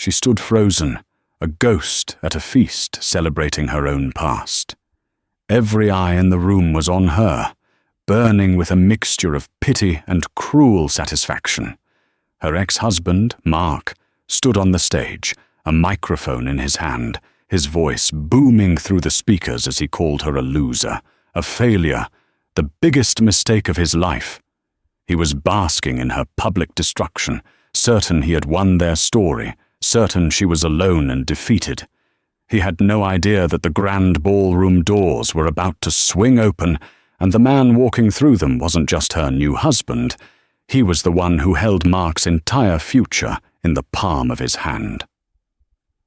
She stood frozen, a ghost at a feast celebrating her own past. Every eye in the room was on her, burning with a mixture of pity and cruel satisfaction. Her ex-husband, Mark, stood on the stage, a microphone in his hand, his voice booming through the speakers as he called her a loser, a failure, the biggest mistake of his life. He was basking in her public destruction, certain he had won their story, certain she was alone and defeated. He had no idea that the grand ballroom doors were about to swing open, and the man walking through them wasn't just her new husband. He was the one who held Mark's entire future in the palm of his hand.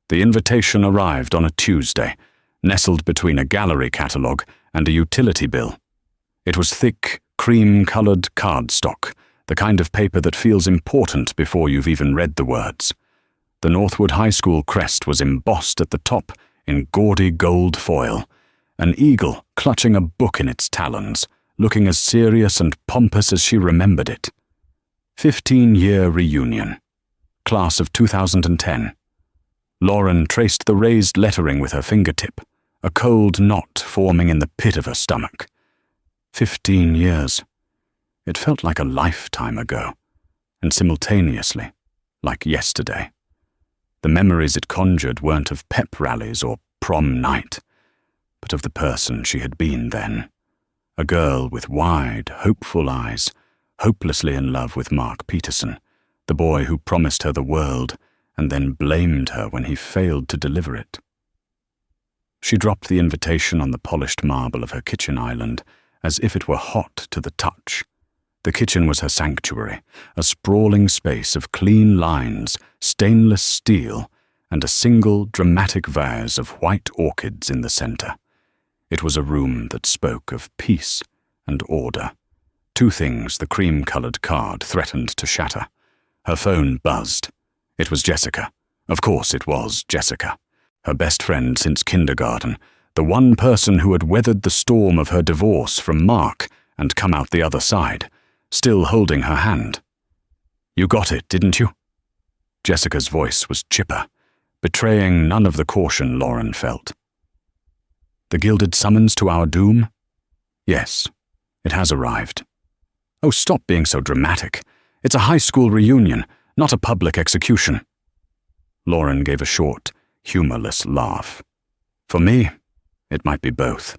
The invitation arrived on a Tuesday, nestled between a gallery catalogue and a utility bill. It was thick, cream-coloured cardstock, the kind of paper that feels important before you've even read the words. The Northwood High School crest was embossed at the top in gaudy gold foil, an eagle clutching a book in its talons, looking as serious and pompous as she remembered it. 15-year reunion. Class of 2010. Lauren traced the raised lettering with her fingertip, a cold knot forming in the pit of her stomach. 15 years. It felt like a lifetime ago, and simultaneously, like yesterday. The memories it conjured weren't of pep rallies or prom night, but of the person she had been then. A girl with wide, hopeful eyes, hopelessly in love with Mark Peterson, the boy who promised her the world and then blamed her when he failed to deliver it. She dropped the invitation on the polished marble of her kitchen island as if it were hot to the touch. The kitchen was her sanctuary, a sprawling space of clean lines, stainless steel, and a single dramatic vase of white orchids in the center. It was a room that spoke of peace and order. Two things the cream-colored card threatened to shatter. Her phone buzzed. It was Jessica. Of course it was Jessica. Her best friend since kindergarten, the one person who had weathered the storm of her divorce from Mark and come out the other side, still holding her hand. "You got it, didn't you?" Jessica's voice was chipper, betraying none of the caution Lauren felt. "The gilded summons to our doom?" "Yes, it has arrived." "Oh, stop being so dramatic. It's a high school reunion, not a public execution." Lauren gave a short, humorless laugh. "For me, it might be both.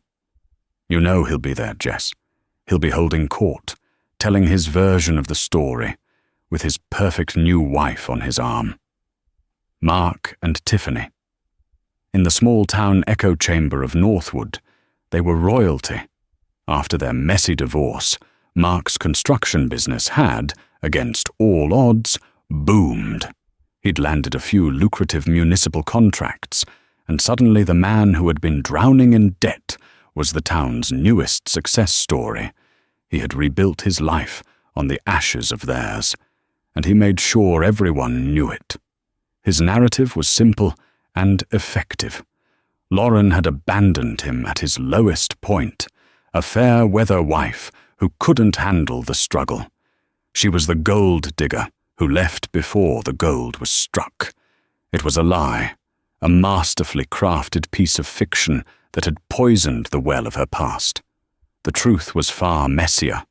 You know he'll be there, Jess. He'll be holding court, telling his version of the story, with his perfect new wife on his arm. Mark and Tiffany. In the small-town echo chamber of Northwood, they were royalty. After their messy divorce, Mark's construction business had, against all odds, boomed. He'd landed a few lucrative municipal contracts, and suddenly the man who had been drowning in debt was the town's newest success story. He had rebuilt his life on the ashes of theirs, and he made sure everyone knew it. His narrative was simple and effective. Lauren had abandoned him at his lowest point, a fair-weather wife who couldn't handle the struggle. She was the gold digger who left before the gold was struck. It was a lie, a masterfully crafted piece of fiction that had poisoned the well of her past. The truth was far messier.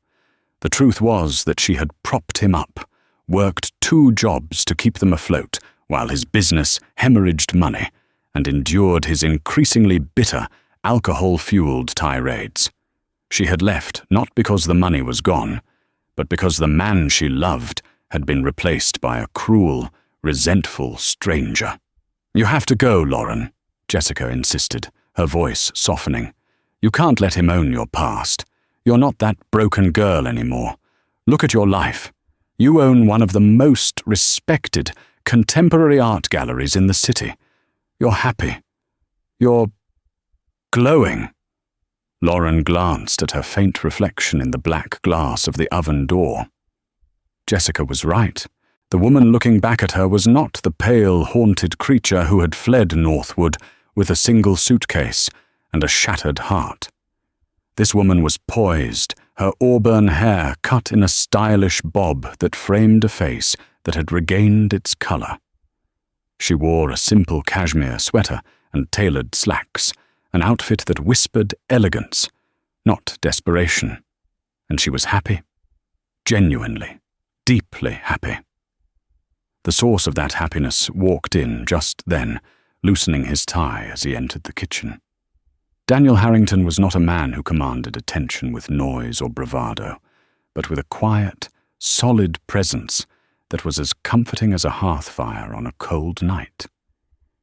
The truth was that she had propped him up, worked 2 jobs to keep them afloat while his business hemorrhaged money, and endured his increasingly bitter, alcohol-fueled tirades. She had left not because the money was gone, but because the man she loved had been replaced by a cruel, resentful stranger. "You have to go, Lauren," Jessica insisted, her voice softening. "You can't let him own your past. You're not that broken girl anymore. Look at your life. You own one of the most respected contemporary art galleries in the city. You're happy. You're glowing." Lauren glanced at her faint reflection in the black glass of the oven door. Jessica was right. The woman looking back at her was not the pale, haunted creature who had fled Northwood with a single suitcase and a shattered heart. This woman was poised, her auburn hair cut in a stylish bob that framed a face that had regained its color. She wore a simple cashmere sweater and tailored slacks, an outfit that whispered elegance, not desperation. And she was happy. Genuinely, deeply happy. The source of that happiness walked in just then, loosening his tie as he entered the kitchen. Daniel Harrington was not a man who commanded attention with noise or bravado, but with a quiet, solid presence that was as comforting as a hearth fire on a cold night.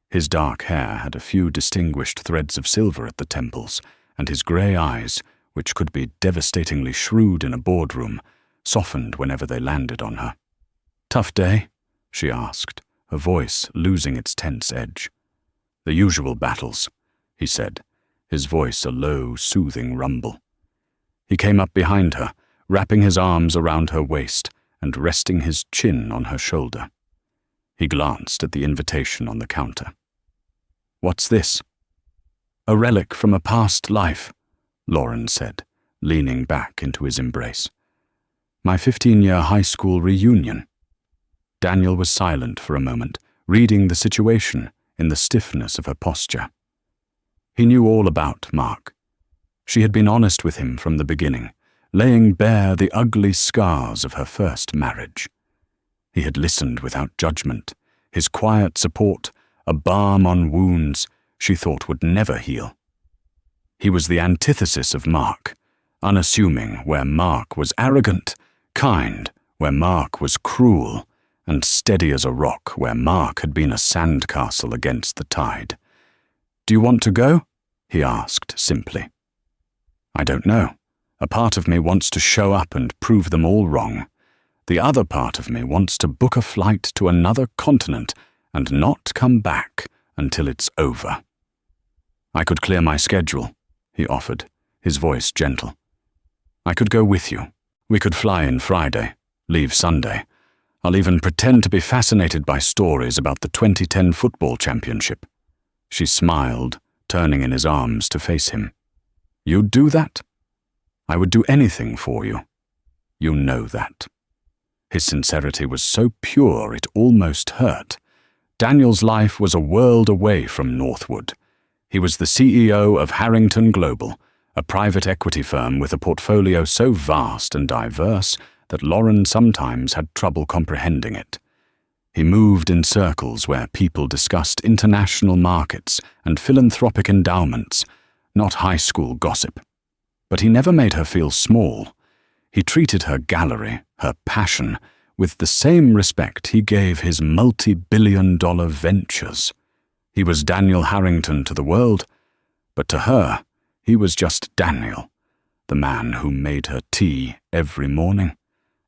His dark hair had a few distinguished threads of silver at the temples, and his grey eyes, which could be devastatingly shrewd in a boardroom, softened whenever they landed on her. "Tough day?" she asked, her voice losing its tense edge. "The usual battles," he said, his voice a low, soothing rumble. He came up behind her, wrapping his arms around her waist and resting his chin on her shoulder. He glanced at the invitation on the counter. "What's this?" "A relic from a past life," Lauren said, leaning back into his embrace. "My 15-year high school reunion." Daniel was silent for a moment, reading the situation in the stiffness of her posture. He knew all about Mark. She had been honest with him from the beginning, laying bare the ugly scars of her first marriage. He had listened without judgment, his quiet support a balm on wounds she thought would never heal. He was the antithesis of Mark, unassuming where Mark was arrogant, kind where Mark was cruel, and steady as a rock where Mark had been a sandcastle against the tide. "Do you want to go?" he asked simply. "I don't know. A part of me wants to show up and prove them all wrong. The other part of me wants to book a flight to another continent and not come back until it's over." "I could clear my schedule," he offered, his voice gentle. "I could go with you. We could fly in Friday, leave Sunday. I'll even pretend to be fascinated by stories about the 2010 football championship." She smiled, turning in his arms to face him. "You'd do that?" "I would do anything for you. You know that." His sincerity was so pure it almost hurt. Daniel's life was a world away from Northwood. He was the CEO of Harrington Global, a private equity firm with a portfolio so vast and diverse that Lauren sometimes had trouble comprehending it. He moved in circles where people discussed international markets and philanthropic endowments, not high school gossip. But he never made her feel small. He treated her gallery, her passion, with the same respect he gave his multi-billion-dollar ventures. He was Daniel Harrington to the world, but to her, he was just Daniel, the man who made her tea every morning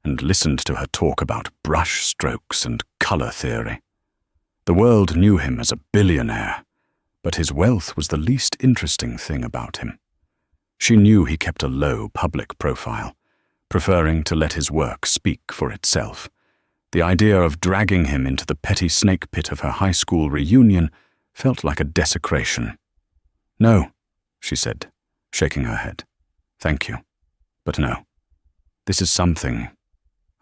and listened to her talk about brush strokes and color theory. The world knew him as a billionaire, but his wealth was the least interesting thing about him. She knew he kept a low public profile, preferring to let his work speak for itself. The idea of dragging him into the petty snake pit of her high school reunion felt like a desecration. "No," she said, shaking her head. "Thank you, but no. This is something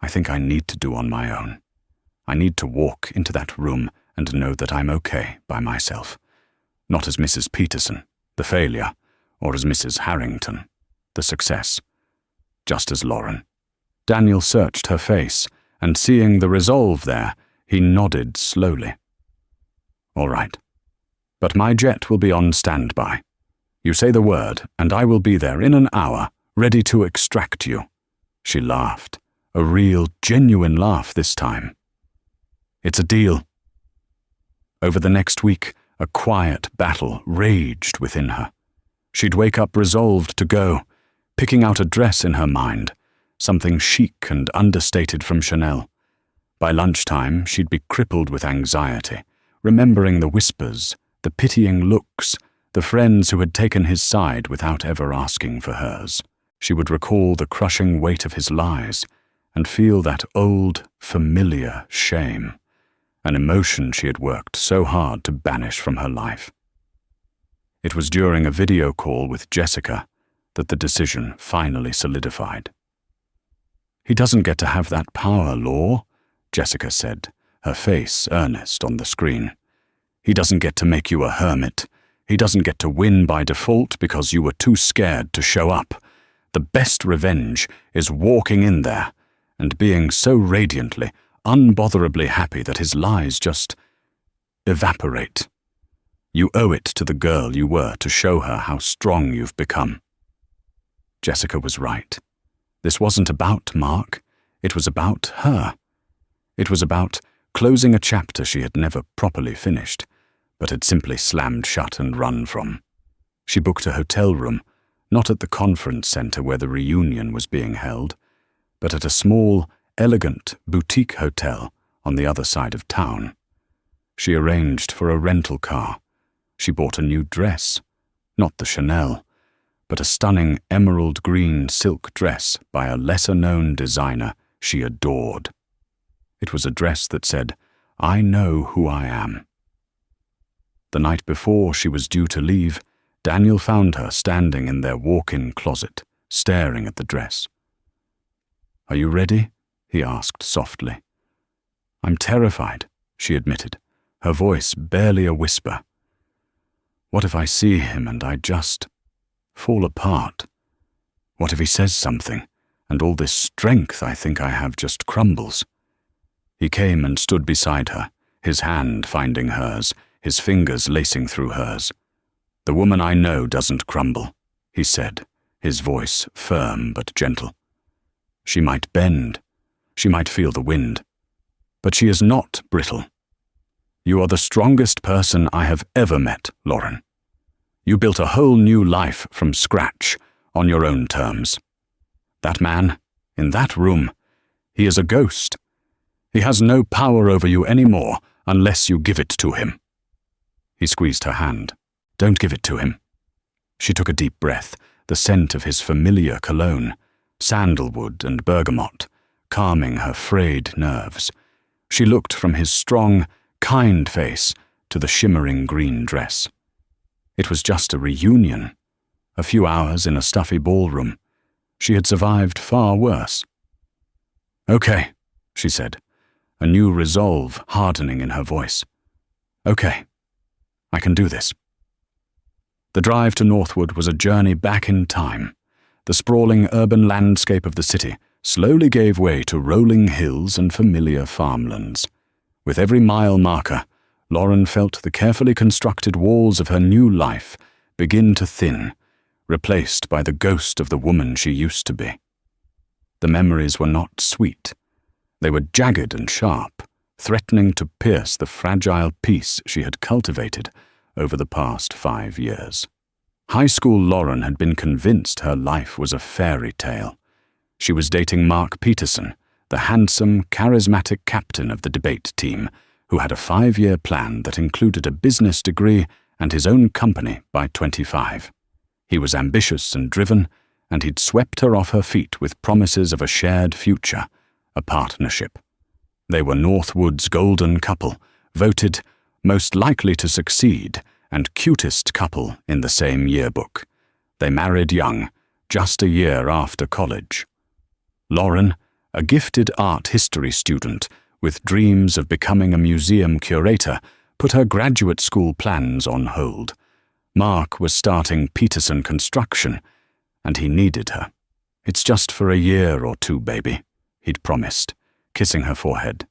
I think I need to do on my own. I need to walk into that room and know that I'm okay by myself. Not as Mrs. Peterson, the failure, or as Mrs. Harrington, the success. Just as Lauren." Daniel searched her face, and seeing the resolve there, he nodded slowly. "All right. But my jet will be on standby. You say the word, and I will be there in an hour, ready to extract you." She laughed, a real, genuine laugh this time. "It's a deal." Over the next week, a quiet battle raged within her. She'd wake up resolved to go, picking out a dress in her mind, something chic and understated from Chanel. By lunchtime, she'd be crippled with anxiety, remembering the whispers, the pitying looks, the friends who had taken his side without ever asking for hers. She would recall the crushing weight of his lies and feel that old, familiar shame, an emotion she had worked so hard to banish from her life. It was during a video call with Jessica that the decision finally solidified. "He doesn't get to have that power, Law," Jessica said, her face earnest on the screen. He doesn't get to make you a hermit. He doesn't get to win by default because you were too scared to show up. The best revenge is walking in there and being so radiantly, unbotherably happy that his lies just evaporate. You owe it to the girl you were to show her how strong you've become. Jessica was right. This wasn't about Mark. It was about her. It was about closing a chapter she had never properly finished, but had simply slammed shut and run from. She booked a hotel room, not at the conference center where the reunion was being held, but at a small, elegant boutique hotel on the other side of town. She arranged for a rental car. She bought a new dress, not the Chanel, but a stunning emerald green silk dress by a lesser-known designer she adored. It was a dress that said, "I know who I am." The night before she was due to leave, Daniel found her standing in their walk-in closet, staring at the dress. "Are you ready?" he asked softly. "I'm terrified," she admitted, her voice barely a whisper. "What if I see him and I just fall apart? What if he says something, and all this strength I think I have just crumbles?" He came and stood beside her, his hand finding hers, his fingers lacing through hers. "The woman I know doesn't crumble," he said, his voice firm but gentle. "She might bend, she might feel the wind, but she is not brittle. You are the strongest person I have ever met, Lauren. You built a whole new life from scratch, on your own terms. That man, in that room, he is a ghost. He has no power over you anymore unless you give it to him." He squeezed her hand. "Don't give it to him." She took a deep breath, the scent of his familiar cologne, sandalwood and bergamot, calming her frayed nerves. She looked from his strong, kind face to the shimmering green dress. It was just a reunion, a few hours in a stuffy ballroom. She had survived far worse. "Okay," she said, a new resolve hardening in her voice. "Okay, I can do this." The drive to Northwood was a journey back in time. The sprawling urban landscape of the city slowly gave way to rolling hills and familiar farmlands. With every mile marker, Lauren felt the carefully constructed walls of her new life begin to thin, replaced by the ghost of the woman she used to be. The memories were not sweet. They were jagged and sharp, threatening to pierce the fragile peace she had cultivated over the past 5 years. High school Lauren had been convinced her life was a fairy tale. She was dating Mark Peterson, the handsome, charismatic captain of the debate team, who had a 5-year plan that included a business degree and his own company by 25. He was ambitious and driven, and he'd swept her off her feet with promises of a shared future, a partnership. They were Northwood's golden couple, voted most likely to succeed and cutest couple in the same yearbook. They married young, just a year after college. Lauren, a gifted art history student with dreams of becoming a museum curator, put her graduate school plans on hold. Mark was starting Peterson Construction, and he needed her. "It's just for a year or 2, baby," he'd promised, kissing her forehead.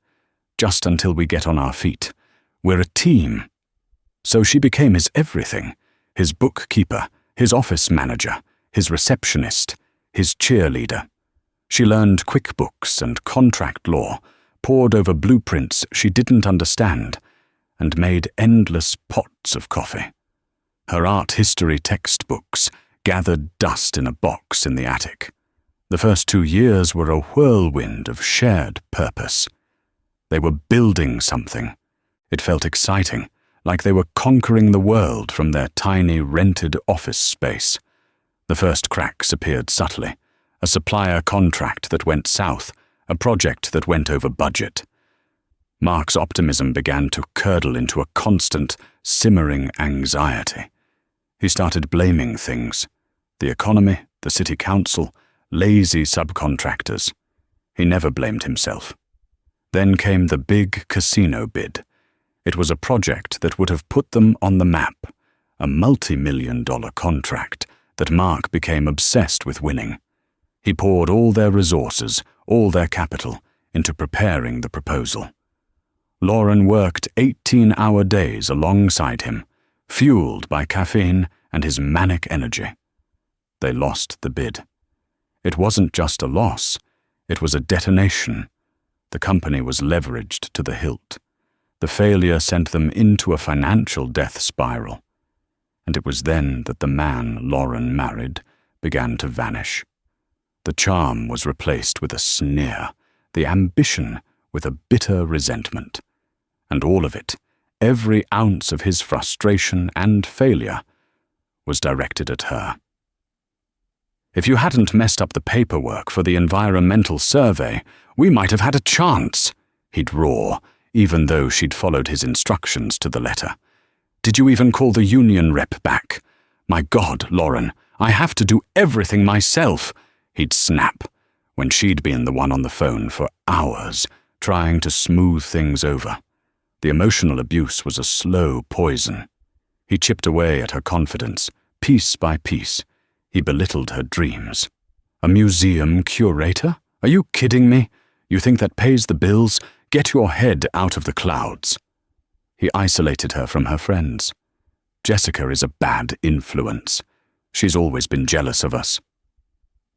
"Just until we get on our feet. We're a team." So she became his everything, his bookkeeper, his office manager, his receptionist, his cheerleader. She learned QuickBooks and contract law, pored over blueprints she didn't understand, and made endless pots of coffee. Her art history textbooks gathered dust in a box in the attic. The first 2 years were a whirlwind of shared purpose. They were building something. It felt exciting, like they were conquering the world from their tiny rented office space. The first cracks appeared subtly, a supplier contract that went south, a project that went over budget. Mark's optimism began to curdle into a constant, simmering anxiety. He started blaming things: the economy, the city council, lazy subcontractors. He never blamed himself. Then came the big casino bid, It was a project that would have put them on the map, a multi-million-dollar contract that Mark became obsessed with winning. He poured all their resources, all their capital, into preparing the proposal. Lauren worked 18-hour days alongside him, fueled by caffeine and his manic energy. They lost the bid. It wasn't just a loss, it was a detonation. The company was leveraged to the hilt. The failure sent them into a financial death spiral. And it was then that the man Lauren married began to vanish. The charm was replaced with a sneer, the ambition with a bitter resentment. And all of it, every ounce of his frustration and failure, was directed at her. "If you hadn't messed up the paperwork for the environmental survey, we might have had a chance," he'd roar, even though she'd followed his instructions to the letter. "Did you even call the union rep back? My God, Lauren, I have to do everything myself," he'd snap, when she'd been the one on the phone for hours, trying to smooth things over. The emotional abuse was a slow poison. He chipped away at her confidence, piece by piece. He belittled her dreams. "A museum curator? Are you kidding me? You think that pays the bills? Get your head out of the clouds." He isolated her from her friends. "Jessica is a bad influence. She's always been jealous of us."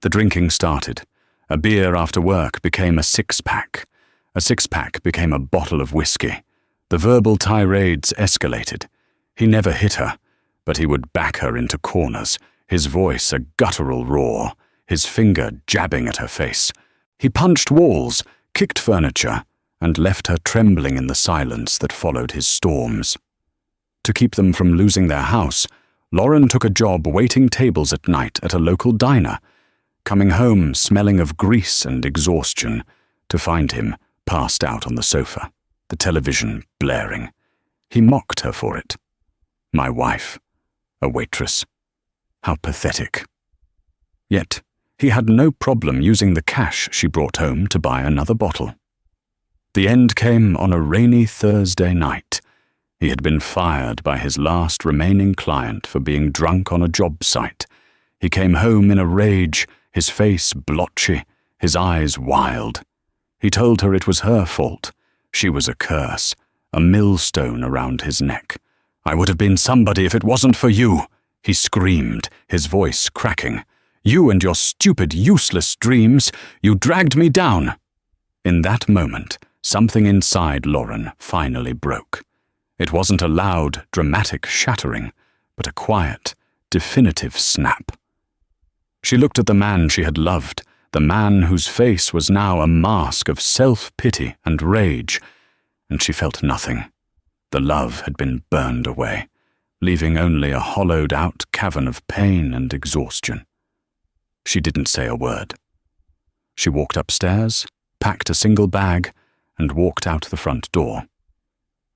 The drinking started. A beer after work became a six-pack. A six-pack became a bottle of whiskey. The verbal tirades escalated. He never hit her, but he would back her into corners, his voice a guttural roar, his finger jabbing at her face. He punched walls, kicked furniture, and left her trembling in the silence that followed his storms. To keep them from losing their house, Lauren took a job waiting tables at night at a local diner, coming home smelling of grease and exhaustion, to find him passed out on the sofa, the television blaring. He mocked her for it. My wife, a waitress. How pathetic. Yet, he had no problem using the cash she brought home to buy another bottle. The end came on a rainy Thursday night. He had been fired by his last remaining client for being drunk on a job site. He came home in a rage, his face blotchy, his eyes wild. He told her it was her fault. She was a curse, a millstone around his neck. "I would have been somebody if it wasn't for you," he screamed, his voice cracking. "You and your stupid, useless dreams, you dragged me down." In that moment, something inside Lauren finally broke. It wasn't a loud, dramatic shattering, but a quiet, definitive snap. She looked at the man she had loved, the man whose face was now a mask of self-pity and rage, and she felt nothing. The love had been burned away, leaving only a hollowed-out cavern of pain and exhaustion. She didn't say a word. She walked upstairs, packed a single bag, and walked out the front door.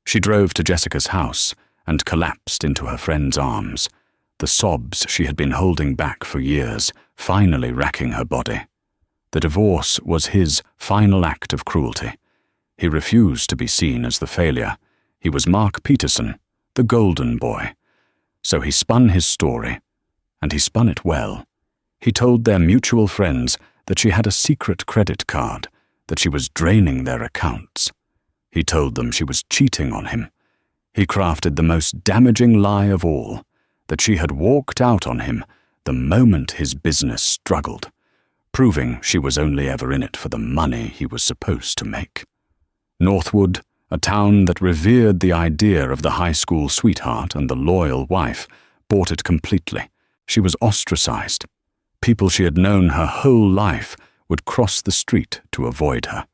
She drove to Jessica's house and collapsed into her friend's arms, the sobs she had been holding back for years finally racking her body. The divorce was his final act of cruelty. He refused to be seen as the failure. He was Mark Peterson, the golden boy. So he spun his story, and he spun it well. He told their mutual friends that she had a secret credit card, that she was draining their accounts. He told them she was cheating on him. He crafted the most damaging lie of all, that she had walked out on him the moment his business struggled, proving she was only ever in it for the money he was supposed to make. Northwood, a town that revered the idea of the high school sweetheart and the loyal wife, bought it completely. She was ostracized. People she had known her whole life would cross the street to avoid her.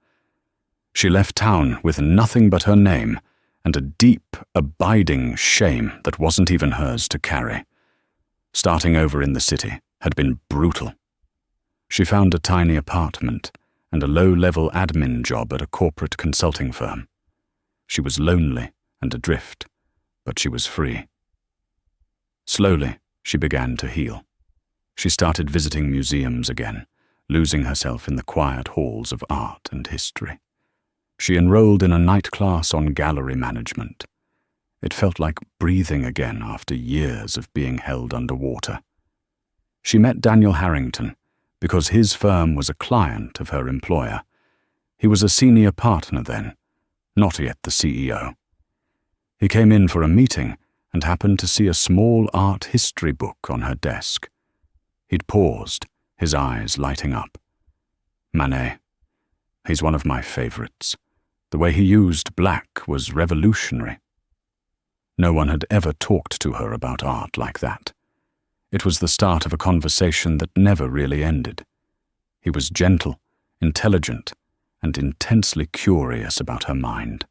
She left town with nothing but her name and a deep, abiding shame that wasn't even hers to carry. Starting over in the city had been brutal. She found a tiny apartment and a low-level admin job at a corporate consulting firm. She was lonely and adrift, but she was free. Slowly, she began to heal. She started visiting museums again, losing herself in the quiet halls of art and history. She enrolled in a night class on gallery management. It felt like breathing again after years of being held underwater. She met Daniel Harrington because his firm was a client of her employer. He was a senior partner then, not yet the CEO. He came in for a meeting and happened to see a small art history book on her desk. He'd paused, his eyes lighting up. Manet. He's one of my favorites. The way he used black was revolutionary. No one had ever talked to her about art like that. It was the start of a conversation that never really ended. He was gentle, intelligent, and intensely curious about her mind.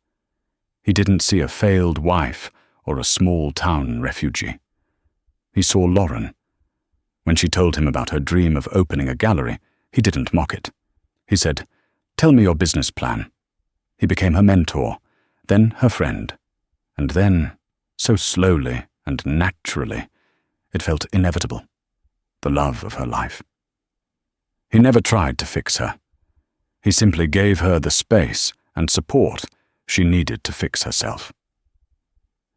He didn't see a failed wife or a small-town refugee. He saw Lauren. When she told him about her dream of opening a gallery, he didn't mock it. He said, "Tell me your business plan." He became her mentor, then her friend, and then, so slowly and naturally, it felt inevitable, the love of her life. He never tried to fix her. He simply gave her the space and support she needed to fix herself.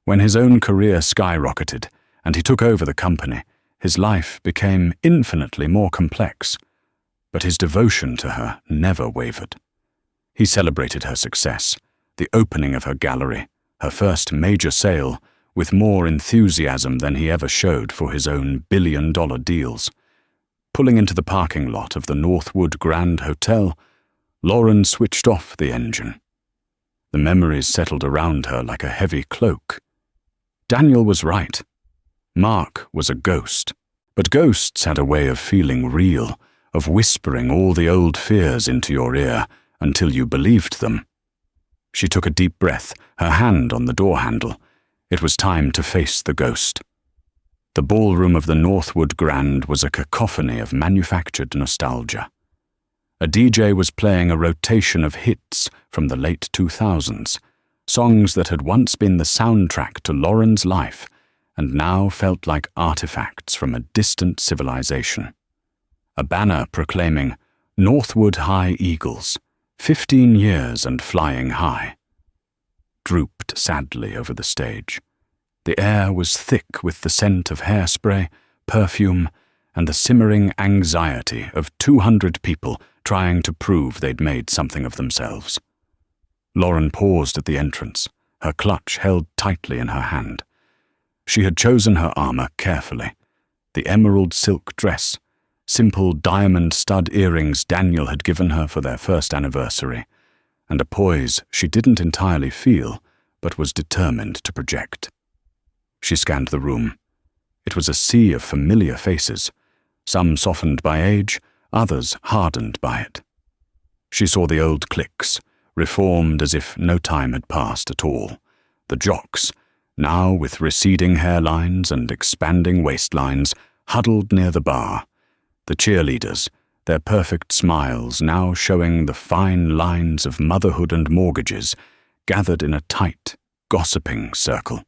When his own career skyrocketed and he took over the company, his life became infinitely more complex, but his devotion to her never wavered. He celebrated her success, the opening of her gallery, her first major sale, with more enthusiasm than he ever showed for his own billion-dollar deals. Pulling into the parking lot of the Northwood Grand Hotel, Lauren switched off the engine. The memories settled around her like a heavy cloak. Daniel was right. Mark was a ghost, but ghosts had a way of feeling real, of whispering all the old fears into your ear until you believed them. She took a deep breath, her hand on the door handle. It was time to face the ghost. The ballroom of the Northwood Grand was a cacophony of manufactured nostalgia. A DJ was playing a rotation of hits from the late 2000s, songs that had once been the soundtrack to Lauren's life and now felt like artifacts from a distant civilization. A banner proclaiming Northwood High Eagles, 15 years and flying high, drooped sadly over the stage. The air was thick with the scent of hairspray, perfume, and the simmering anxiety of 200 people trying to prove they'd made something of themselves. Lauren paused at the entrance, her clutch held tightly in her hand. She had chosen her armor carefully. The emerald silk dress, simple diamond stud earrings Daniel had given her for their first anniversary, and a poise she didn't entirely feel, but was determined to project. She scanned the room. It was a sea of familiar faces, some softened by age, others hardened by it. She saw the old cliques, reformed as if no time had passed at all. The jocks, now with receding hairlines and expanding waistlines, huddled near the bar. The cheerleaders, their perfect smiles now showing the fine lines of motherhood and mortgages, gathered in a tight, gossiping circle.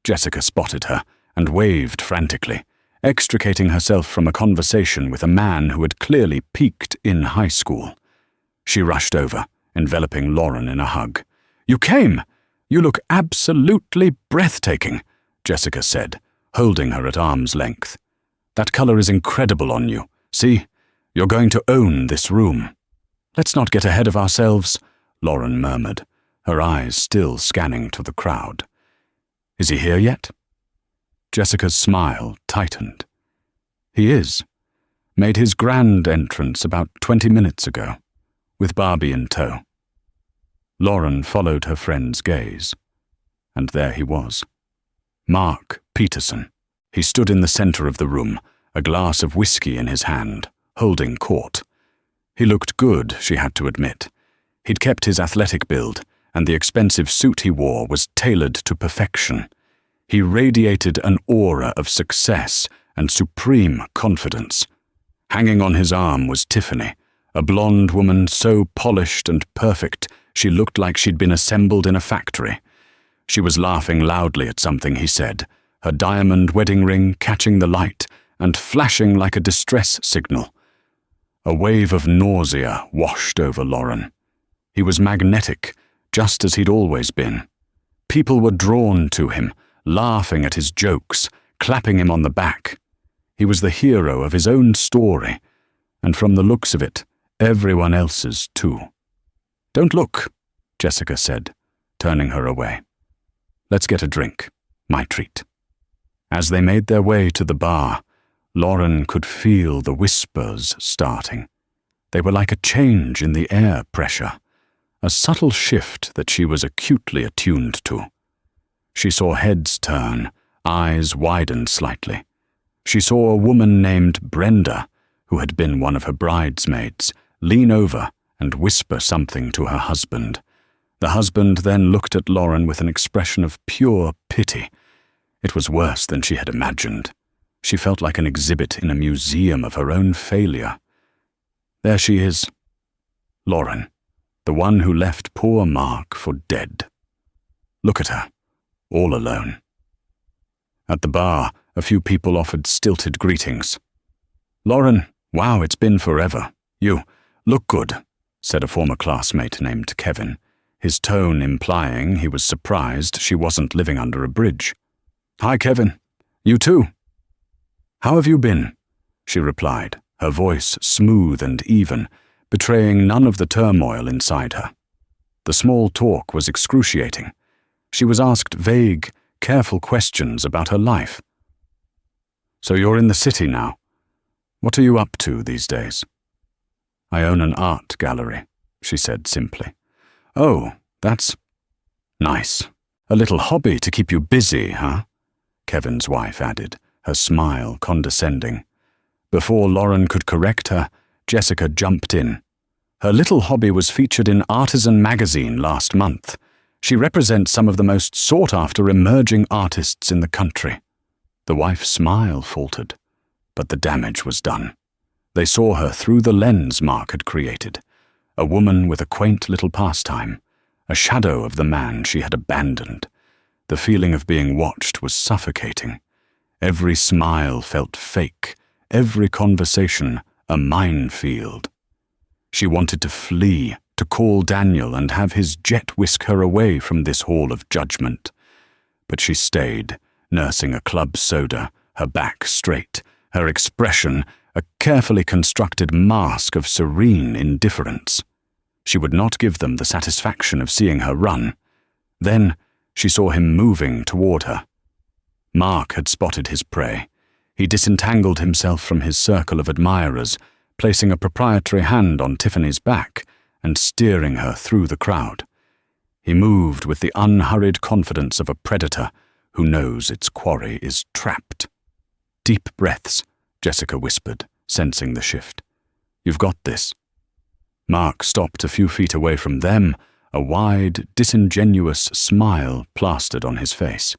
Jessica spotted her and waved frantically, extricating herself from a conversation with a man who had clearly peaked in high school. She rushed over, enveloping Lauren in a hug. "You came! You look absolutely breathtaking," Jessica said, holding her at arm's length. "That color is incredible on you. See, you're going to own this room." "Let's not get ahead of ourselves," Lauren murmured, her eyes still scanning to the crowd. "Is he here yet?" Jessica's smile tightened. "He is. Made his grand entrance about 20 minutes ago, with Barbie in tow." Lauren followed her friend's gaze, and there he was. Mark Peterson. He stood in the center of the room, a glass of whiskey in his hand, holding court. He looked good, she had to admit. He'd kept his athletic build, and the expensive suit he wore was tailored to perfection. He radiated an aura of success and supreme confidence. Hanging on his arm was Tiffany, a blonde woman so polished and perfect she looked like she'd been assembled in a factory. She was laughing loudly at something he said, her diamond wedding ring catching the light and flashing like a distress signal. A wave of nausea washed over Lauren. He was magnetic, just as he'd always been. People were drawn to him, laughing at his jokes, clapping him on the back. He was the hero of his own story, and from the looks of it, everyone else's too. "Don't look," Jessica said, turning her away. "Let's get a drink, my treat." As they made their way to the bar, Lauren could feel the whispers starting. They were like a change in the air pressure, a subtle shift that she was acutely attuned to. She saw heads turn, eyes widened slightly. She saw a woman named Brenda, who had been one of her bridesmaids, lean over and whisper something to her husband. The husband then looked at Lauren with an expression of pure pity. It was worse than she had imagined. She felt like an exhibit in a museum of her own failure. There she is. Lauren, the one who left poor Mark for dead. Look at her, all alone. At the bar, a few people offered stilted greetings. "Lauren, wow, it's been forever. You look good," said a former classmate named Kevin, his tone implying he was surprised she wasn't living under a bridge. "Hi, Kevin. You too." "How have you been?" she replied, her voice smooth and even, betraying none of the turmoil inside her. The small talk was excruciating. She was asked vague, careful questions about her life. "So you're in the city now. What are you up to these days?" "I own an art gallery," she said simply. "Oh, that's nice. A little hobby to keep you busy, huh?" Kevin's wife added, her smile condescending. Before Lauren could correct her, Jessica jumped in. Her little hobby was featured in Artisan magazine last month. She represents some of the most sought-after emerging artists in the country. The wife's smile faltered, but the damage was done. They saw her through the lens Mark had created, a woman with a quaint little pastime, a shadow of the man she had abandoned. The feeling of being watched was suffocating. Every smile felt fake, every conversation a minefield. She wanted to flee, to call Daniel and have his jet whisk her away from this hall of judgment. But she stayed, nursing a club soda, her back straight, her expression a carefully constructed mask of serene indifference. She would not give them the satisfaction of seeing her run. Then she saw him moving toward her. Mark had spotted his prey. He disentangled himself from his circle of admirers, placing a proprietary hand on Tiffany's back and steering her through the crowd. He moved with the unhurried confidence of a predator who knows its quarry is trapped. "Deep breaths," Jessica whispered, sensing the shift. "You've got this." Mark stopped a few feet away from them, a wide, disingenuous smile plastered on his face.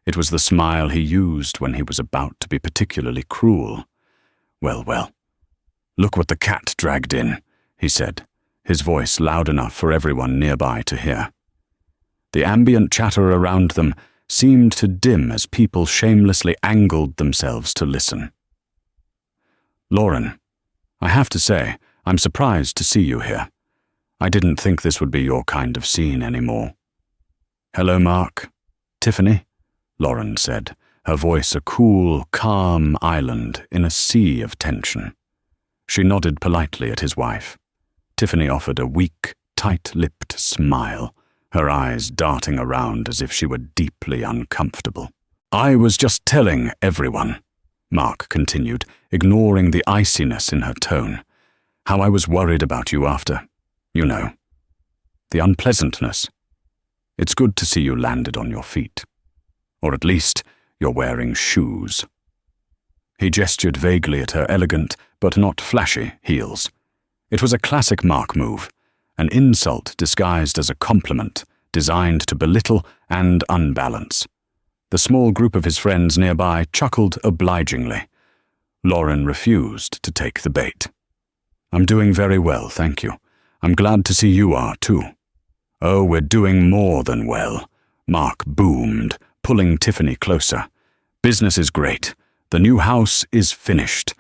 It was the smile he used when he was about to be particularly cruel. "Well, well. Look what the cat dragged in," he said, his voice loud enough for everyone nearby to hear. The ambient chatter around them seemed to dim as people shamelessly angled themselves to listen. "Lauren, I have to say, I'm surprised to see you here. I didn't think this would be your kind of scene anymore." "Hello, Mark. Tiffany," Lauren said, her voice a cool, calm island in a sea of tension. She nodded politely at his wife. Tiffany offered a weak, tight-lipped smile, her eyes darting around as if she were deeply uncomfortable. "I was just telling everyone," Mark continued, ignoring the iciness in her tone, "how I was worried about you after, you know, the unpleasantness. It's good to see you landed on your feet. Or at least, you're wearing shoes." He gestured vaguely at her elegant, but not flashy, heels. It was a classic Mark move, an insult disguised as a compliment, designed to belittle and unbalance. The small group of his friends nearby chuckled obligingly. Lauren refused to take the bait. "I'm doing very well, thank you. I'm glad to see you are, too." "Oh, we're doing more than well," Mark boomed, pulling Tiffany closer. "Business is great. The new house is finished.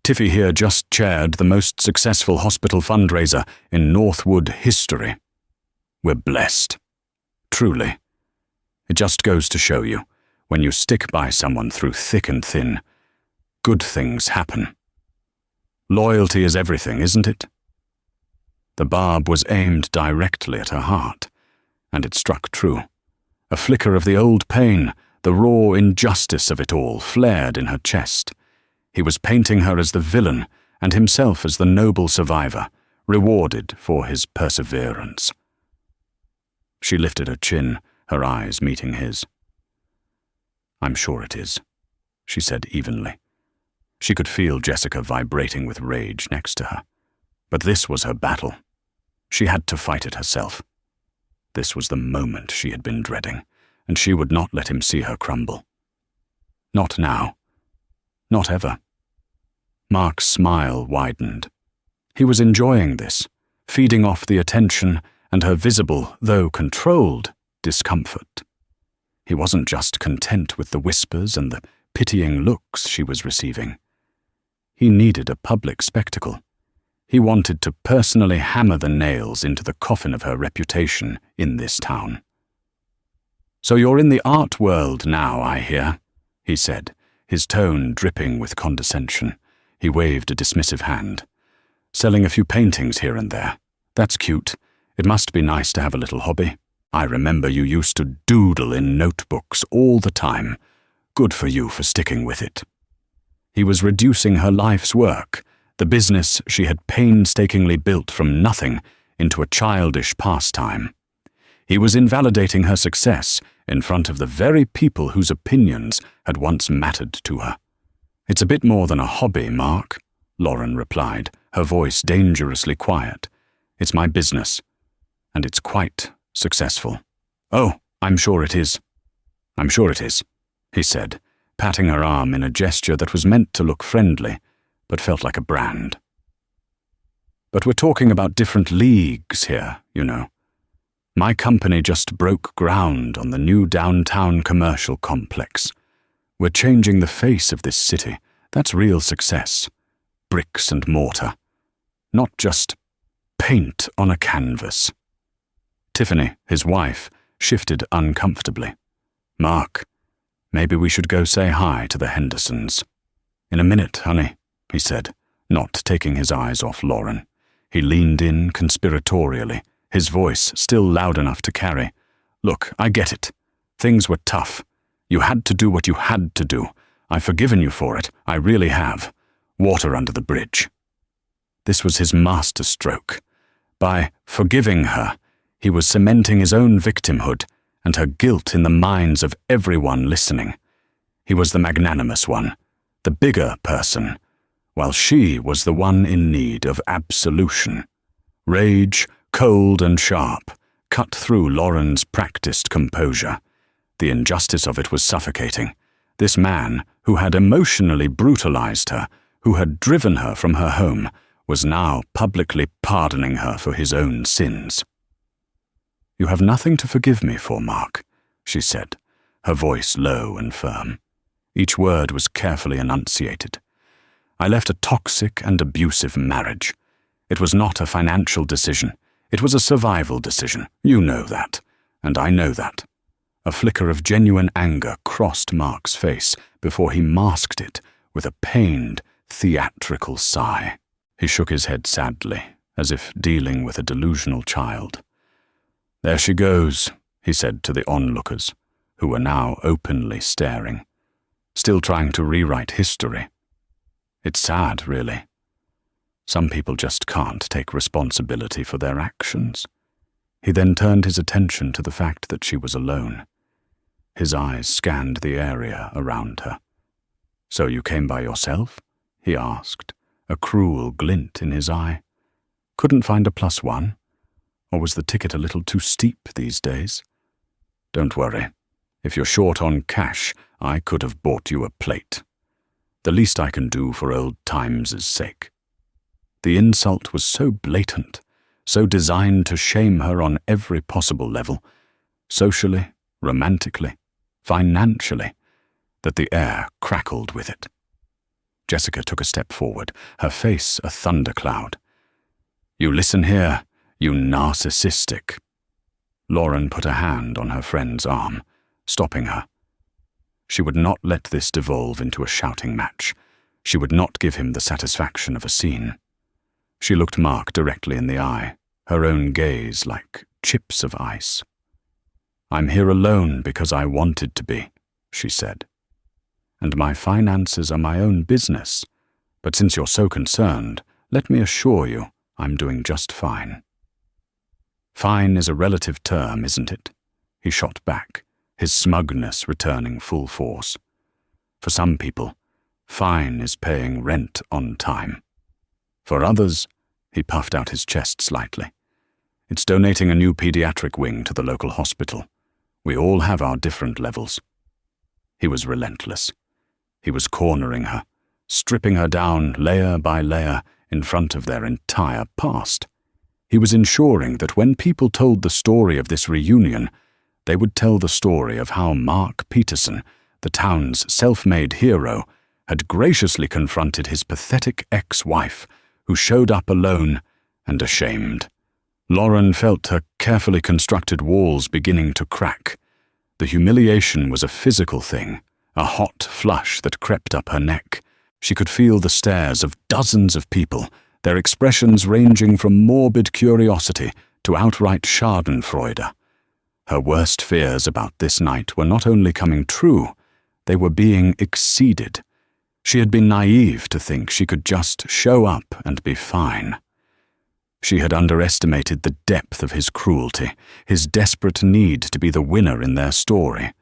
Tiffy here just chaired the most successful hospital fundraiser in Northwood history. We're blessed. Truly. It just goes to show you, when you stick by someone through thick and thin, good things happen. Loyalty is everything, isn't it? The barb was aimed directly at her heart, and it struck true. A flicker of the old pain, the raw injustice of it all, flared in her chest. He was painting her as the villain, and himself as the noble survivor, rewarded for his perseverance. She lifted her chin, her eyes meeting his. "I'm sure it is," she said evenly. She could feel Jessica vibrating with rage next to her. But this was her battle. She had to fight it herself. This was the moment she had been dreading, and she would not let him see her crumble. Not now. Not ever. Mark's smile widened. He was enjoying this, feeding off the attention and her visible, though controlled, discomfort. He wasn't just content with the whispers and the pitying looks she was receiving. He needed a public spectacle. He wanted to personally hammer the nails into the coffin of her reputation in this town. "So you're in the art world now, I hear," he said, his tone dripping with condescension. He waved a dismissive hand. "Selling a few paintings here and there. That's cute. It must be nice to have a little hobby. I remember you used to doodle in notebooks all the time. Good for you for sticking with it." He was reducing her life's work, the business she had painstakingly built from nothing, into a childish pastime. He was invalidating her success in front of the very people whose opinions had once mattered to her. "It's a bit more than a hobby, Mark," Lauren replied, her voice dangerously quiet. "It's my business, and it's quite successful." "Oh, I'm sure it is. I'm sure it is," he said, patting her arm in a gesture that was meant to look friendly, but felt like a brand. "But we're talking about different leagues here, you know. My company just broke ground on the new downtown commercial complex. We're changing the face of this city. That's real success. Bricks and mortar. Not just paint on a canvas." Tiffany, his wife, shifted uncomfortably. "Mark, maybe we should go say hi to the Hendersons." "In a minute, honey," he said, not taking his eyes off Lauren. He leaned in conspiratorially, his voice still loud enough to carry. "Look, I get it. Things were tough. You had to do what you had to do. I've forgiven you for it. I really have. Water under the bridge." This was his masterstroke. By forgiving her, he was cementing his own victimhood and her guilt in the minds of everyone listening. He was the magnanimous one, the bigger person, while she was the one in need of absolution. Rage, cold and sharp, cut through Lauren's practiced composure. The injustice of it was suffocating. This man, who had emotionally brutalized her, who had driven her from her home, was now publicly pardoning her for his own sins. "You have nothing to forgive me for, Mark," she said, her voice low and firm. Each word was carefully enunciated. "I left a toxic and abusive marriage. It was not a financial decision. It was a survival decision. You know that, and I know that." A flicker of genuine anger crossed Mark's face before he masked it with a pained, theatrical sigh. He shook his head sadly, as if dealing with a delusional child. "There she goes," he said to the onlookers, who were now openly staring. "Still trying to rewrite history. It's sad, really. Some people just can't take responsibility for their actions." He then turned his attention to the fact that she was alone. His eyes scanned the area around her. "So you came by yourself?" he asked, a cruel glint in his eye. "Couldn't find a +1? Or was the ticket a little too steep these days?" "Don't worry. If you're short on cash, I could have bought you a plate. The least I can do for old times' sake." The insult was so blatant, so designed to shame her on every possible level, socially, romantically, financially, that the air crackled with it. Jessica took a step forward, her face a thundercloud. "You listen here, you narcissistic." Lauren put a hand on her friend's arm, stopping her. She would not let this devolve into a shouting match. She would not give him the satisfaction of a scene. She looked Mark directly in the eye, her own gaze like chips of ice. "I'm here alone because I wanted to be," she said. "And my finances are my own business. But since you're so concerned, let me assure you I'm doing just fine." "Fine is a relative term, isn't it?" He shot back, his smugness returning full force. "For some people, fine is paying rent on time. For others," he puffed out his chest slightly, "it's donating a new pediatric wing to the local hospital. We all have our different levels." He was relentless. He was cornering her, stripping her down layer by layer in front of their entire past. He was ensuring that when people told the story of this reunion, they would tell the story of how Mark Peterson, the town's self-made hero, had graciously confronted his pathetic ex-wife, who showed up alone and ashamed. Lauren felt her carefully constructed walls beginning to crack. The humiliation was a physical thing, a hot flush that crept up her neck. She could feel the stares of dozens of people, their expressions ranging from morbid curiosity to outright schadenfreude. Her worst fears about this night were not only coming true, they were being exceeded. She had been naive to think she could just show up and be fine. She had underestimated the depth of his cruelty, his desperate need to be the winner in their story.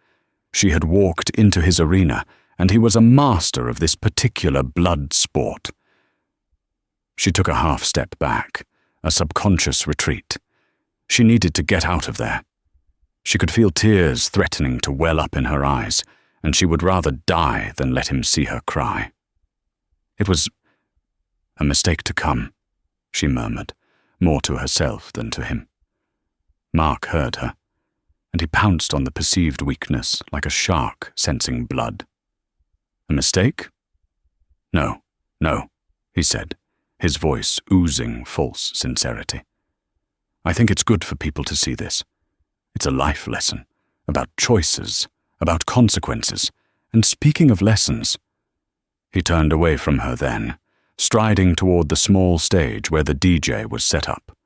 She had walked into his arena, and he was a master of this particular blood sport. She took a half step back, a subconscious retreat. She needed to get out of there. She could feel tears threatening to well up in her eyes, and she would rather die than let him see her cry. "It was a mistake to come," she murmured, more to herself than to him. Mark heard her, and he pounced on the perceived weakness like a shark sensing blood. "A mistake?" No, he said, his voice oozing false sincerity. "I think it's good for people to see this. It's a life lesson, about choices, about consequences, and speaking of lessons." He turned away from her then, striding toward the small stage where the DJ was set up.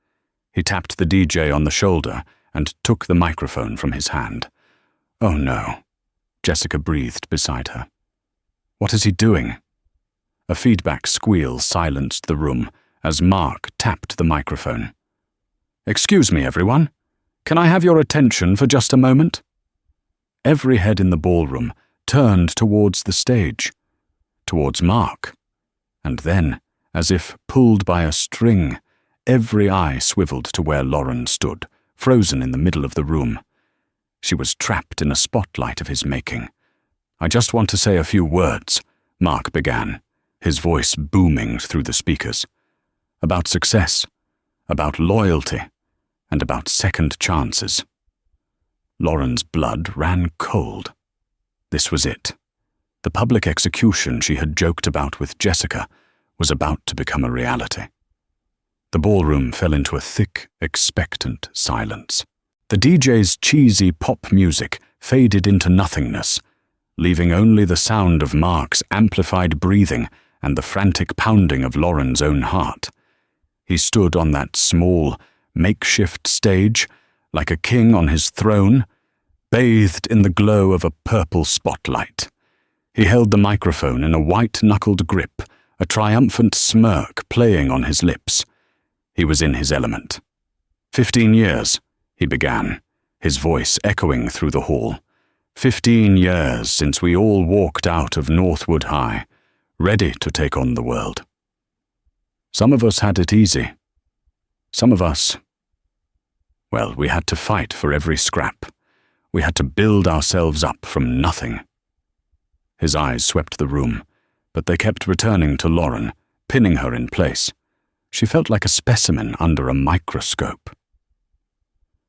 He tapped the DJ on the shoulder and took the microphone from his hand. "Oh no," Jessica breathed beside her. "What is he doing?" A feedback squeal silenced the room as Mark tapped the microphone. "Excuse me, everyone. Can I have your attention for just a moment?" Every head in the ballroom turned towards the stage, towards Mark. And then, as if pulled by a string, every eye swiveled to where Lauren stood, frozen in the middle of the room. She was trapped in a spotlight of his making. "I just want to say a few words," Mark began, his voice booming through the speakers. "About success, about loyalty, and about second chances." Lauren's blood ran cold. This was it. The public execution she had joked about with Jessica was about to become a reality. The ballroom fell into a thick, expectant silence. The DJ's cheesy pop music faded into nothingness, leaving only the sound of Mark's amplified breathing and the frantic pounding of Lauren's own heart. He stood on that small, makeshift stage, like a king on his throne, bathed in the glow of a purple spotlight. He held the microphone in a white-knuckled grip, a triumphant smirk playing on his lips. He was in his element. 15 years, he began, his voice echoing through the hall. 15 years since we all walked out of Northwood High, ready to take on the world. Some of us had it easy. Some of us, well, we had to fight for every scrap. We had to build ourselves up from nothing. His eyes swept the room, but they kept returning to Lauren, pinning her in place. She felt like a specimen under a microscope.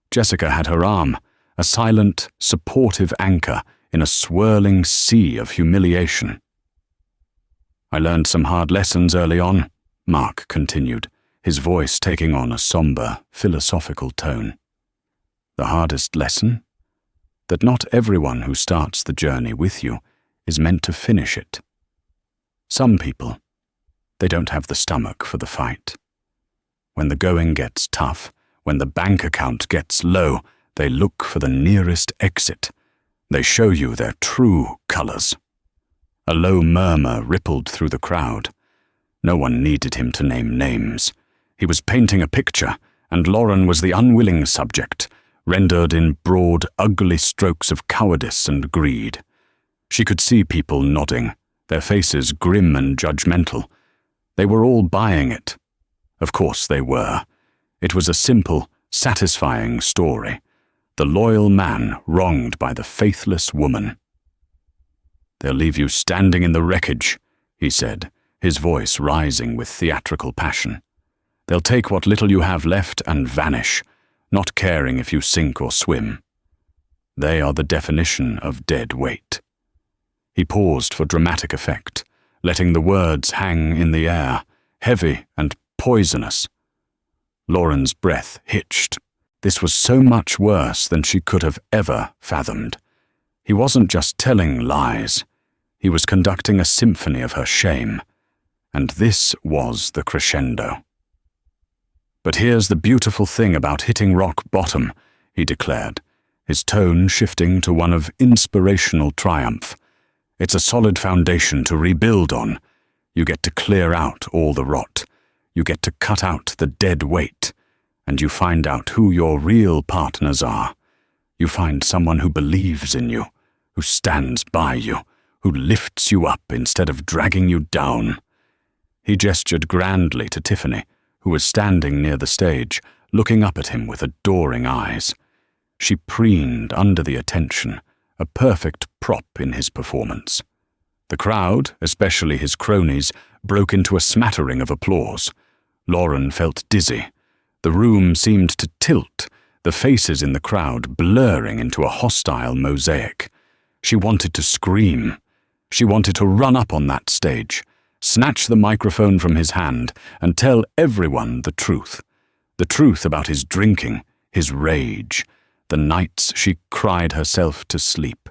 Jessica had her arm, a silent, supportive anchor in a swirling sea of humiliation. I learned some hard lessons early on, Mark continued, his voice taking on a somber, philosophical tone. The hardest lesson? That not everyone who starts the journey with you is meant to finish it. Some people, they don't have the stomach for the fight. When the going gets tough, when the bank account gets low, they look for the nearest exit. They show you their true colors. A low murmur rippled through the crowd. No one needed him to name names. He was painting a picture, and Lauren was the unwilling subject, rendered in broad, ugly strokes of cowardice and greed. She could see people nodding, their faces grim and judgmental. They were all buying it. Of course they were. It was a simple, satisfying story. The loyal man wronged by the faithless woman. "They'll leave you standing in the wreckage," he said, his voice rising with theatrical passion. "They'll take what little you have left and vanish, not caring if you sink or swim. They are the definition of dead weight." He paused for dramatic effect, letting the words hang in the air, heavy and poisonous. Lauren's breath hitched. This was so much worse than she could have ever fathomed. He wasn't just telling lies. He was conducting a symphony of her shame. And this was the crescendo. "But here's the beautiful thing about hitting rock bottom," he declared, his tone shifting to one of inspirational triumph. "It's a solid foundation to rebuild on. You get to clear out all the rot. You get to cut out the dead weight. And you find out who your real partners are. You find someone who believes in you, who stands by you, who lifts you up instead of dragging you down." He gestured grandly to Tiffany, who was standing near the stage, looking up at him with adoring eyes. She preened under the attention, a perfect prop in his performance. The crowd, especially his cronies, broke into a smattering of applause. Lauren felt dizzy. The room seemed to tilt, the faces in the crowd blurring into a hostile mosaic. She wanted to scream. She wanted to run up on that stage, snatch the microphone from his hand, and tell everyone the truth. The truth about his drinking, his rage, the nights she cried herself to sleep,